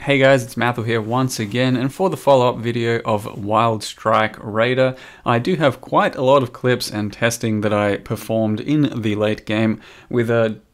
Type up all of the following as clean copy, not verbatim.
Hey guys, it's Mathil here once again, and for the follow-up video of Wildstrike Raider, I do have quite a lot of clips and testing that I performed in the late game with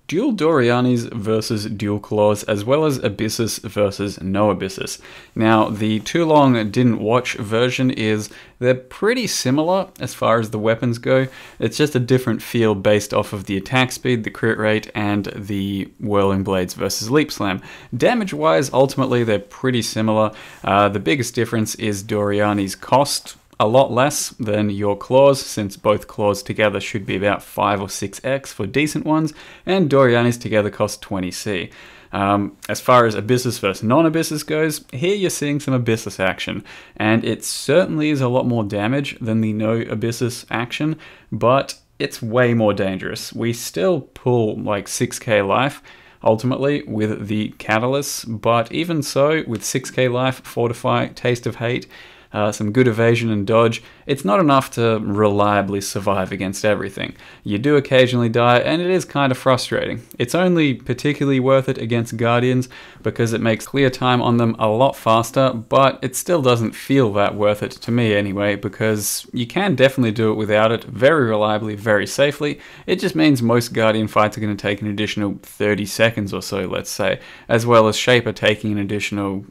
dual Doryanis versus dual claws, as well as Abyssus versus no Abyssus. Now, the too long didn't watch version is they're pretty similar as far as the weapons go. It's just a different feel based off of the attack speed, the crit rate, and the whirling blades versus leap slam. Damage-wise, ultimately, they're pretty similar. The biggest difference is Doryani's cost. A lot less than your claws, since both claws together should be about 5 or 6x for decent ones, and Doryani's together cost 20c. As far as Abyssus versus non-Abyssus goes, here you're seeing some Abyssus action, and it certainly is a lot more damage than the no Abyssus action, but it's way more dangerous. We still pull like 6k life, ultimately, with the Catalysts, but even so, with 6k life, Fortify, Taste of Hate, some good evasion and dodge, it's not enough to reliably survive against everything. You do occasionally die, and it is kind of frustrating. It's only particularly worth it against Guardians because it makes clear time on them a lot faster, but it still doesn't feel that worth it to me anyway, because you can definitely do it without it very reliably, very safely. It just means most Guardian fights are going to take an additional 30 seconds or so, let's say, as well as Shaper taking an additional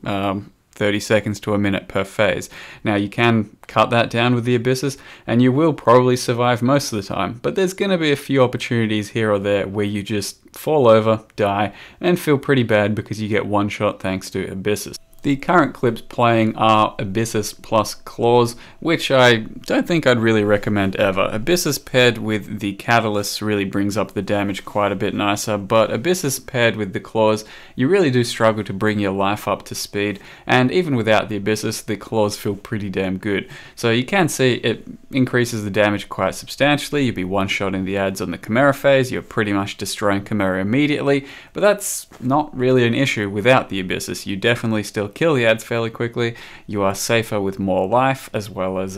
30 seconds to a minute per phase. Now you can cut that down with the Abyssus and you will probably survive most of the time, but there's going to be a few opportunities here or there where you just fall over, die, and feel pretty bad because you get one shot thanks to Abyssus. The current clips playing are Abyssus plus Claws, which I don't think I'd really recommend ever. Abyssus paired with the Catalyst really brings up the damage quite a bit nicer, but Abyssus paired with the Claws, you really do struggle to bring your life up to speed, and even without the Abyssus, the Claws feel pretty damn good. So you can see it increases the damage quite substantially. You'll be one-shotting the adds on the Chimera phase, you're pretty much destroying Chimera immediately, but that's not really an issue without the Abyssus. You definitely still kill the adds fairly quickly, you are safer with more life as well as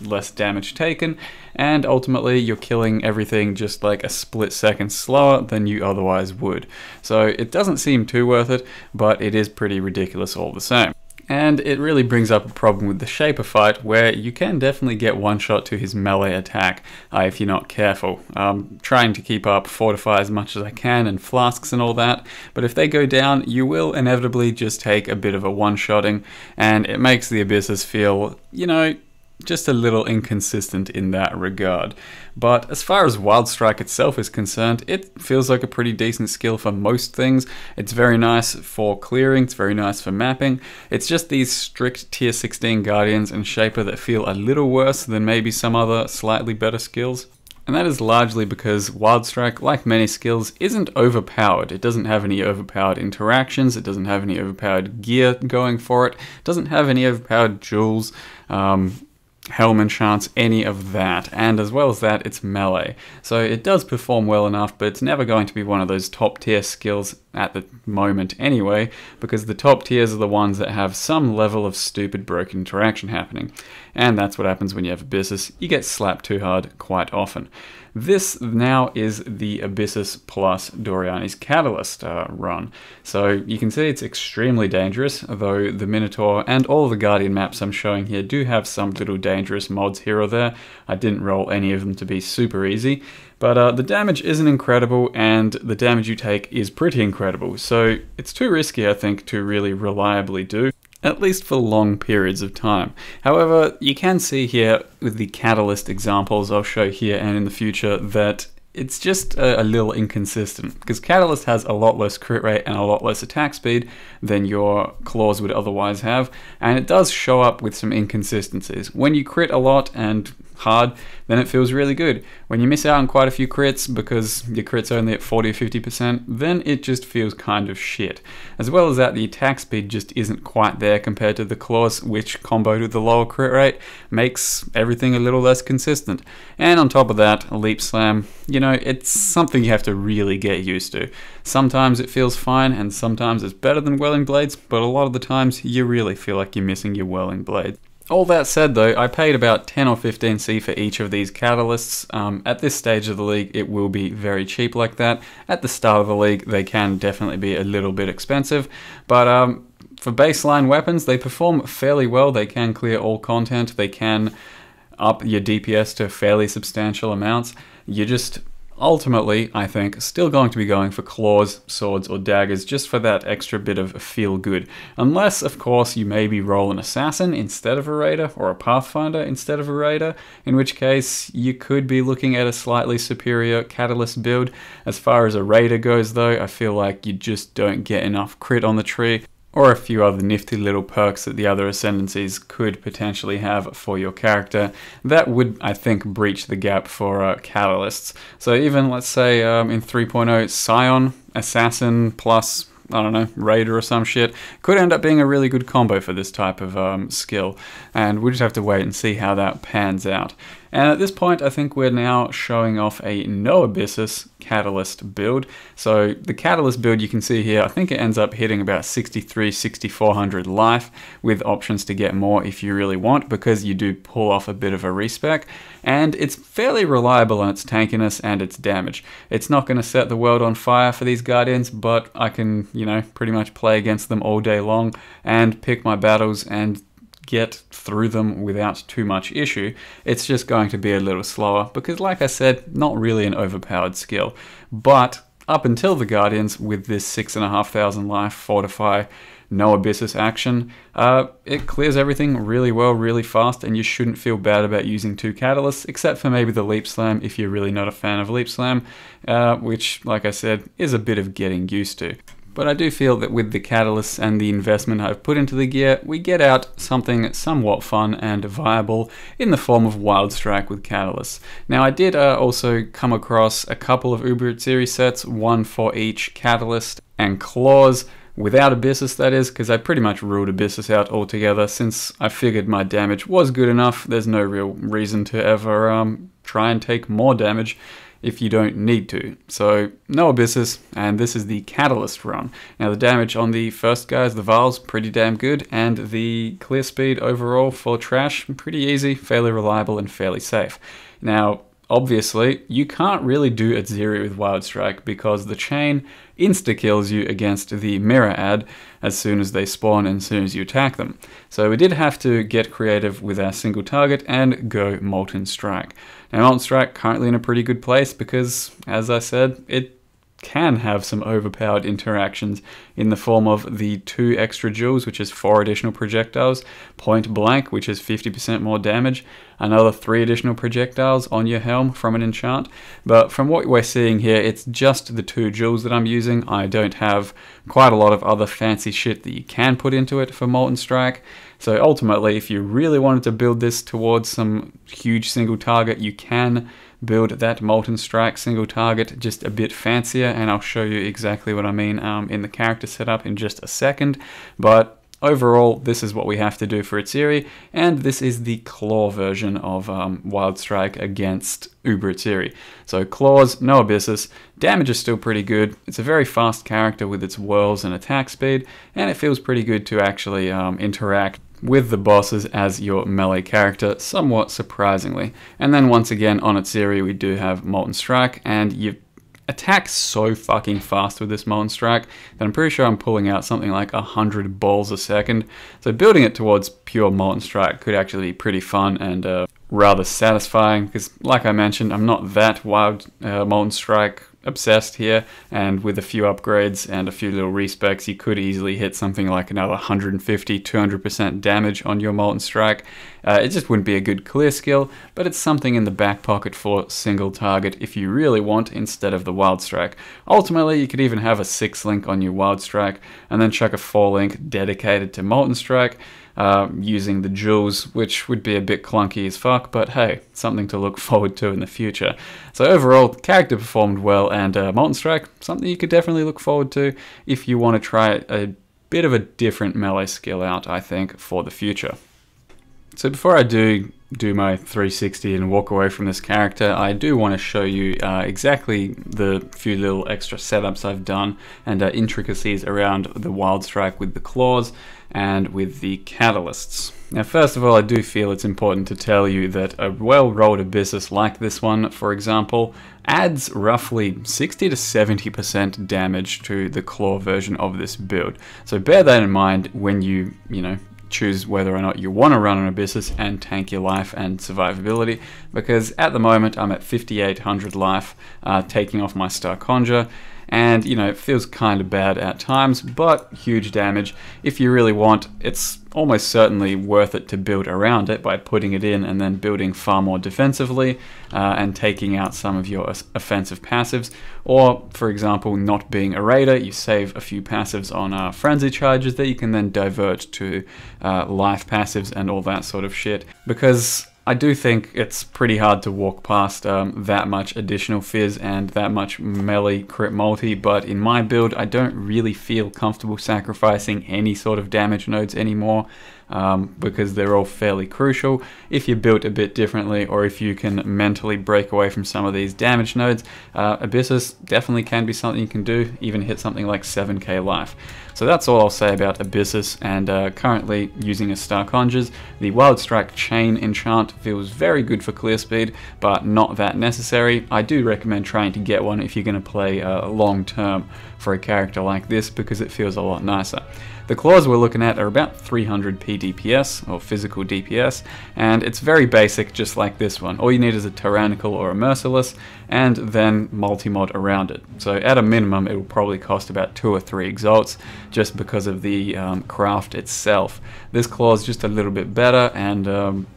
less damage taken, and ultimately you're killing everything just like a split second slower than you otherwise would. So it doesn't seem too worth it, but it is pretty ridiculous all the same. And it really brings up a problem with the Shaper fight, where you can definitely get one shot to his melee attack if you're not careful. Trying to keep up Fortify as much as I can and flasks and all that, but if they go down, you will inevitably just take a bit of a one-shotting, and it makes the Abyssus feel, you know, just a little inconsistent in that regard. But as far as Wildstrike itself is concerned, it feels like a pretty decent skill for most things. It's very nice for clearing, it's very nice for mapping. It's just these strict tier 16 Guardians and Shaper that feel a little worse than maybe some other slightly better skills. And that is largely because Wildstrike, like many skills, isn't overpowered. It doesn't have any overpowered interactions, it doesn't have any overpowered gear going for it, it doesn't have any overpowered jewels, Helm enchants, any of that, and as well as that, it's melee. So it does perform well enough, but it's never going to be one of those top tier skills at the moment anyway, because the top tiers are the ones that have some level of stupid broken interaction happening. And that's what happens when you have Abyssus. You get slapped too hard quite often. This now is the Abyssus plus Doryani's Catalyst run. So you can see it's extremely dangerous, though the Minotaur and all of the Guardian maps I'm showing here do have some little dangerous mods here or there. I didn't roll any of them to be super easy, but the damage isn't incredible, and the damage you take is pretty incredible. So it's too risky, I think, to really reliably do, at least for long periods of time. However, you can see here with the Catalyst examples I'll show here and in the future that it's just a little inconsistent, because Catalyst has a lot less crit rate and a lot less attack speed than your claws would otherwise have, and it does show up with some inconsistencies. When you crit a lot and hard, then it feels really good. When you miss out on quite a few crits because your crit's only at 40 or 50%, then it just feels kind of shit. As well as that, the attack speed just isn't quite there compared to the claws, which comboed with the lower crit rate makes everything a little less consistent. And on top of that, leap slam, you know, it's something you have to really get used to. Sometimes it feels fine, and sometimes it's better than whirling blades, but a lot of the times you really feel like you're missing your whirling blade. All that said though, I paid about 10 or 15C for each of these catalysts. At this stage of the league, it will be very cheap like that. At the start of the league, they can definitely be a little bit expensive, but for baseline weapons, they perform fairly well. They can clear all content. They can up your DPS to fairly substantial amounts. You're just ultimately, I think, still going to be going for claws, swords, or daggers just for that extra bit of feel good. Unless, of course, you maybe roll an assassin instead of a raider, or a pathfinder instead of a raider, in which case you could be looking at a slightly superior catalyst build. As far as a raider goes though, I feel like you just don't get enough crit on the tree, or a few other nifty little perks that the other ascendancies could potentially have for your character that would, I think, breach the gap for catalysts. So even, let's say, in 3.0, Scion, Assassin, plus, I don't know, Raider or some shit, could end up being a really good combo for this type of skill, and we'll just have to wait and see how that pans out. And at this point, I think we're now showing off a no Abyssus Catalyst build. So the Catalyst build you can see here, I think it ends up hitting about 6400 life, with options to get more if you really want, because you do pull off a bit of a respec. And it's fairly reliable on its tankiness and its damage. It's not going to set the world on fire for these Guardians, but I can, you know, pretty much play against them all day long and pick my battles and get through them without too much issue. It's just going to be a little slower because, like I said, not really an overpowered skill. But up until the Guardians, with this 6,500 life fortify no Abyssus action, it clears everything really well, really fast, and you shouldn't feel bad about using 2 catalysts, except for maybe the Leap Slam if you're really not a fan of Leap Slam, which, like I said, is a bit of getting used to. But I do feel that with the catalysts and the investment I've put into the gear, we get out something somewhat fun and viable in the form of Wildstrike with catalysts. Now I did also come across a couple of Uber series sets, one for each catalyst and claws, without Abyssus that is, because I pretty much ruled Abyssus out altogether since I figured my damage was good enough. There's no real reason to ever try and take more damage if you don't need to. So no Abyssus, and this is the Catalyst run. Now the damage on the first guys, the Vials, pretty damn good, and the clear speed overall for trash, pretty easy, fairly reliable, and fairly safe. Now obviously you can't really do Atziri with Wildstrike because the chain insta-kills you against the mirror ad as soon as they spawn and as soon as you attack them. So we did have to get creative with our single target and go Molten Strike. Now Molten Strike currently in a pretty good place because, as I said, it can have some overpowered interactions in the form of the 2 extra jewels, which is 4 additional projectiles, point blank, which is 50% more damage, another 3 additional projectiles on your helm from an enchant. But from what we're seeing here, it's just the 2 jewels that I'm using. I don't have quite a lot of other fancy shit that you can put into it for Molten Strike. So ultimately, if you really wanted to build this towards some huge single target, you can build that Molten Strike single target just a bit fancier, and I'll show you exactly what I mean in the character setup in just a second. But overall, this is what we have to do for Atziri, and this is the Claw version of Wildstrike against Uber Atziri. So claws, no Abyssus, damage is still pretty good, it's a very fast character with its whirls and attack speed, and it feels pretty good to actually interact with the bosses as your melee character, somewhat surprisingly. And then once again on Atziri we do have Molten Strike, and you attack so fucking fast with this Molten Strike that I'm pretty sure I'm pulling out something like 100 balls a second. So building it towards pure Molten Strike could actually be pretty fun and rather satisfying, because like I mentioned, I'm not that Molten Strike obsessed here, and with a few upgrades and a few little respecs you could easily hit something like another 150-200% damage on your Molten Strike. It just wouldn't be a good clear skill, but it's something in the back pocket for single target if you really want instead of the Wildstrike. Ultimately you could even have a 6-link on your Wildstrike and then chuck a 4-link dedicated to Molten Strike, using the jewels, which would be a bit clunky as fuck, but hey, something to look forward to in the future. So overall, the character performed well, and Molten Strike, something you could definitely look forward to if you want to try a bit of a different melee skill out, I think, for the future. So before I do my 360 and walk away from this character, I do want to show you exactly the few little extra setups I've done and intricacies around the Wildstrike with the claws and with the catalysts. Now first of all, I do feel it's important to tell you that a well-rolled Abyssus like this one, for example, adds roughly 60 to 70% damage to the claw version of this build. So bear that in mind when you choose whether or not you want to run an Abyssus and tank your life and survivability, because at the moment I'm at 5800 life, taking off my Star Conjure, and it feels kind of bad at times, but huge damage. If you really want, it's almost certainly worth it to build around it by putting it in and then building far more defensively and taking out some of your offensive passives. Or, for example, not being a raider, you save a few passives on frenzy charges that you can then divert to life passives and all that sort of shit. Because I do think it's pretty hard to walk past that much additional fizz and that much melee crit multi, but in my build I don't really feel comfortable sacrificing any sort of damage nodes anymore because they're all fairly crucial. If you're built a bit differently, or if you can mentally break away from some of these damage nodes, Abyssus definitely can be something you can do, even hit something like 7k life. So that's all I'll say about Abyssus, and currently using a Star Conjures. The Wildstrike Chain enchant feels very good for clear speed, but not that necessary. I do recommend trying to get one if you're going to play long term for a character like this, because it feels a lot nicer. The claws we're looking at are about 300 PDPS, or physical DPS, and it's very basic, just like this one. All you need is a Tyrannical or a Merciless, and then multi-mod around it. So at a minimum, it will probably cost about 2 or 3 exalts, just because of the craft itself. This claw is just a little bit better, and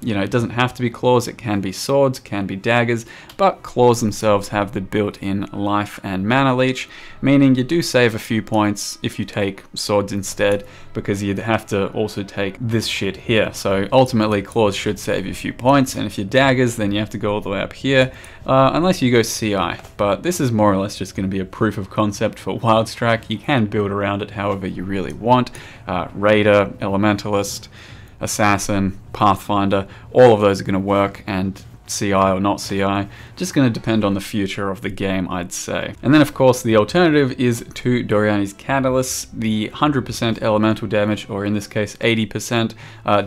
it doesn't have to be claws, it can be swords, can be daggers, but claws themselves have the built-in life and mana leech, meaning you do save a few points if you take swords instead, because you'd have to also take this shit here. So ultimately claws should save you a few points, and if you're daggers then you have to go all the way up here, unless you go CI. But this is more or less just going to be a proof of concept for Wildstrike. You can build around it however you really want. Raider, Elementalist, Assassin, Pathfinder, all of those are going to work, and CI or not CI, just going to depend on the future of the game, I'd say. And then of course the alternative is to Doryani's Catalyst. The 100% elemental damage, or in this case 80%,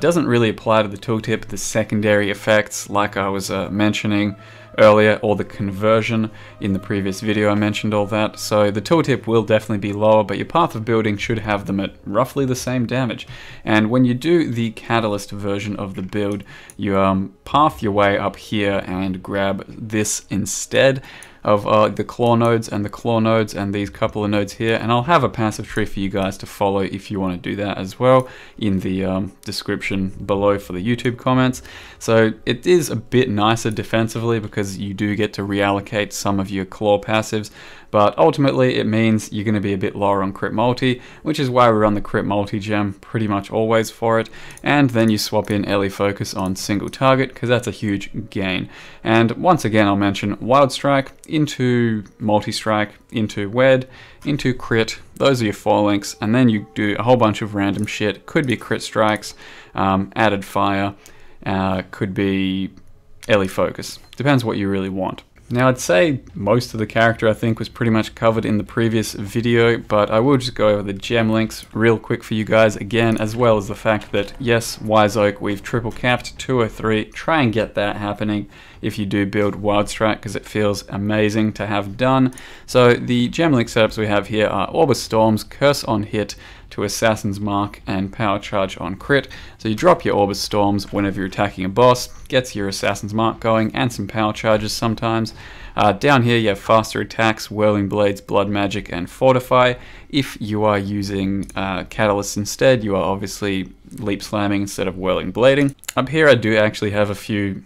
doesn't really apply to the tooltip. The secondary effects, like I was mentioning earlier, or the conversion in the previous video, I mentioned all that. So the tooltip will definitely be lower, but your path of building should have them at roughly the same damage. And when you do the Catalyst version of the build, you path your way up here and grab this instead of the claw nodes and these couple of nodes here, and I'll have a passive tree for you guys to follow if you want to do that as well in the description below for the YouTube comments. So it is a bit nicer defensively because you do get to reallocate some of your claw passives, but ultimately it means you're going to be a bit lower on crit multi, which is why we run the crit multi gem pretty much always for it, and then you swap in Ellie Focus on single target because that's a huge gain. And once again I'll mention Wildstrike into multi-strike, into wed, into crit. Those are your 4 links, and then you do a whole bunch of random shit. Could be crit strikes, added fire, could be Ellie Focus. Depends what you really want. Now I'd say most of the character I think was pretty much covered in the previous video, but I will just go over the gem links real quick for you guys again, as well as the fact that yes, Wise Oak, we've triple capped 203. Try and get that happening if you do build Wildstrike, because it feels amazing to have done. So the gem link setups we have here are Orb of Storms, Curse on hit to Assassin's Mark, and Power Charge on crit. So you drop your Orb of Storms whenever you're attacking a boss, gets your Assassin's Mark going, and some Power Charges sometimes. Down here you have faster attacks, Whirling Blades, Blood Magic, and Fortify. If you are using Catalyst instead, you are obviously Leap Slamming instead of Whirling Blading. Up here I do actually have a few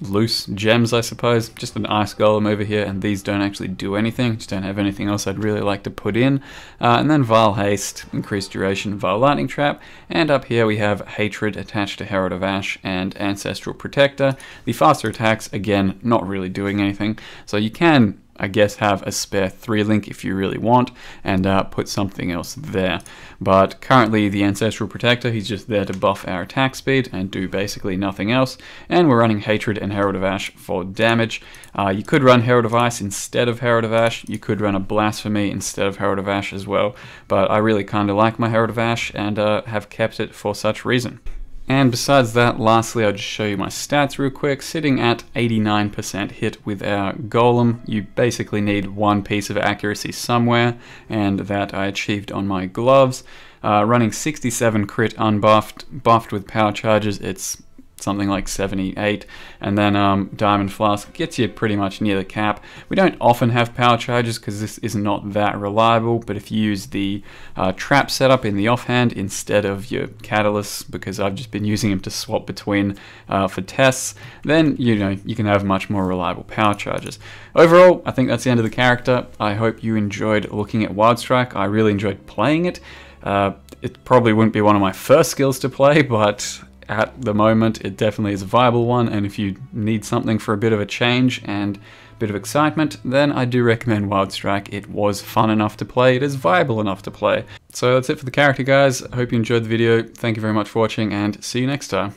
loose gems, I suppose. Just an Ice Golem over here, and these don't actually do anything. Just don't have anything else I'd really like to put in. And then Vile Haste, increased duration, Vile Lightning Trap. And up here we have Hatred attached to Herald of Ash and Ancestral Protector. The faster attacks, again, not really doing anything. So you can I guess have a spare 3 link if you really want, and put something else there. But currently the Ancestral Protector, he's just there to buff our attack speed and do basically nothing else. And we're running Hatred and Herald of Ash for damage. You could run Herald of Ice instead of Herald of Ash. You could run a Blasphemy instead of Herald of Ash as well. But I really kind of like my Herald of Ash and have kept it for such reason. And besides that, lastly, I'll just show you my stats real quick. Sitting at 89% hit with our Golem, you basically need 1 piece of accuracy somewhere, and that I achieved on my gloves. Running 67 crit unbuffed, buffed with power charges, it's something like 78, and then Diamond Flask gets you pretty much near the cap. We don't often have power charges because this is not that reliable, but if you use the trap setup in the offhand instead of your catalysts, because I've just been using them to swap between for tests, then you can have much more reliable power charges. Overall, I think that's the end of the character. I hope you enjoyed looking at Wildstrike. I really enjoyed playing it. It probably wouldn't be one of my first skills to play, but at the moment it definitely is a viable one, and if you need something for a bit of a change and a bit of excitement, then I do recommend Wildstrike. It was fun enough to play, it is viable enough to play. So that's it for the character, guys. I hope you enjoyed the video. Thank you very much for watching, and see you next time.